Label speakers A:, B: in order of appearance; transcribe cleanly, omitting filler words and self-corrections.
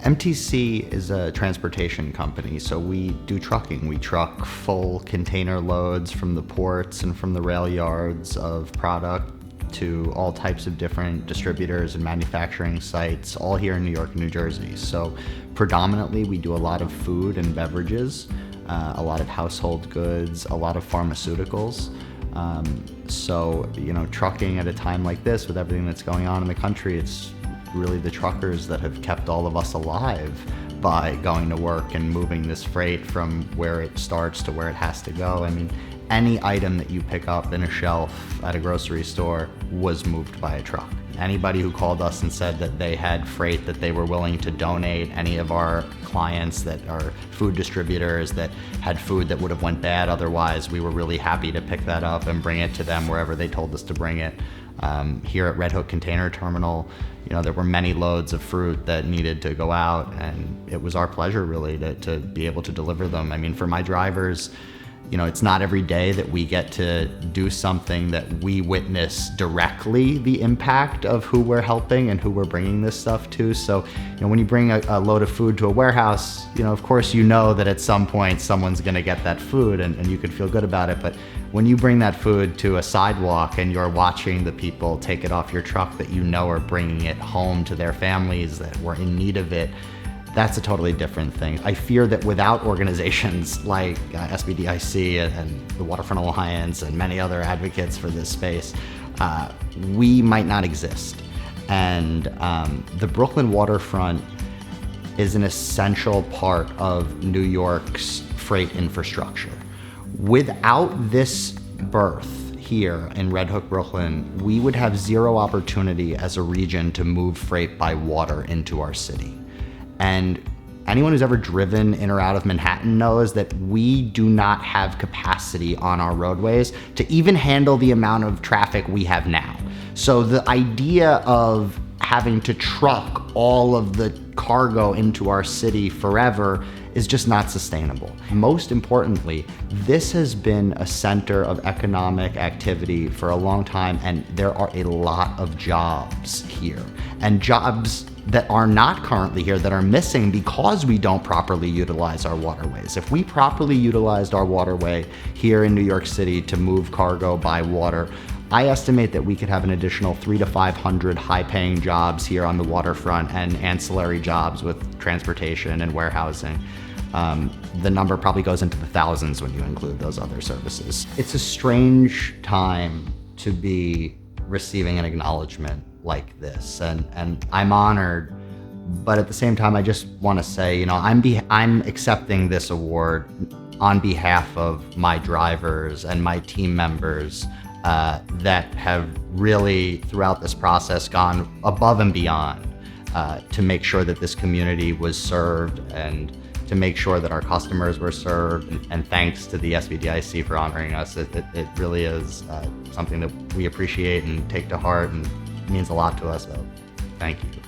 A: MTC is a transportation company, so we do trucking. We truck full container loads from the ports and from the rail yards of product to all types of different distributors and manufacturing sites, all here in New York and New Jersey. So predominantly we do a lot of food and beverages, a lot of household goods, a lot of pharmaceuticals. So, trucking at a time like this with everything that's going on in the country, it's really the truckers that have kept all of us alive by going to work and moving this freight from where it starts to where it has to go. I mean, any item that you pick up in a shelf at a grocery store was moved by a truck. Anybody who called us and said that they had freight that they were willing to donate, any of our clients that are food distributors that had food that would have went bad otherwise, we were really happy to pick that up and bring it to them wherever they told us to bring it. Here at Red Hook Container Terminal, there were many loads of fruit that needed to go out, and it was our pleasure really to be able to deliver them. I mean, for my drivers, it's not every day that we get to do something that we witness directly the impact of who we're helping and who we're bringing this stuff to. So, when you bring a load of food to a warehouse, of course that at some point someone's gonna get that food and you could feel good about it. But when you bring that food to a sidewalk and you're watching the people take it off your truck that are bringing it home to their families that were in need of it, that's a totally different thing. I fear that without organizations like SBDIC and the Waterfront Alliance and many other advocates for this space, we might not exist. And the Brooklyn waterfront is an essential part of New York's freight infrastructure. Without this berth here in Red Hook, Brooklyn, we would have zero opportunity as a region to move freight by water into our city. And anyone who's ever driven in or out of Manhattan knows that we do not have capacity on our roadways to even handle the amount of traffic we have now. So the idea of having to truck all of the cargo into our city forever is just not sustainable. Most importantly, this has been a center of economic activity for a long time, and there are a lot of jobs here, and jobs that are not currently here that are missing because we don't properly utilize our waterways. If we properly utilized our waterway here in New York City to move cargo by water, I estimate that we could have an additional 300 to 500 high-paying jobs here on the waterfront and ancillary jobs with transportation and warehousing. The number probably goes into the thousands when you include those other services. It's a strange time to be receiving an acknowledgement like this, and I'm honored, but at the same time I just want to say, I'm accepting this award on behalf of my drivers and my team members that have really throughout this process gone above and beyond to make sure that this community was served and to make sure that our customers were served. And thanks to the SBDIC for honoring us. It really is something that we appreciate and take to heart, and means a lot to us. So thank you.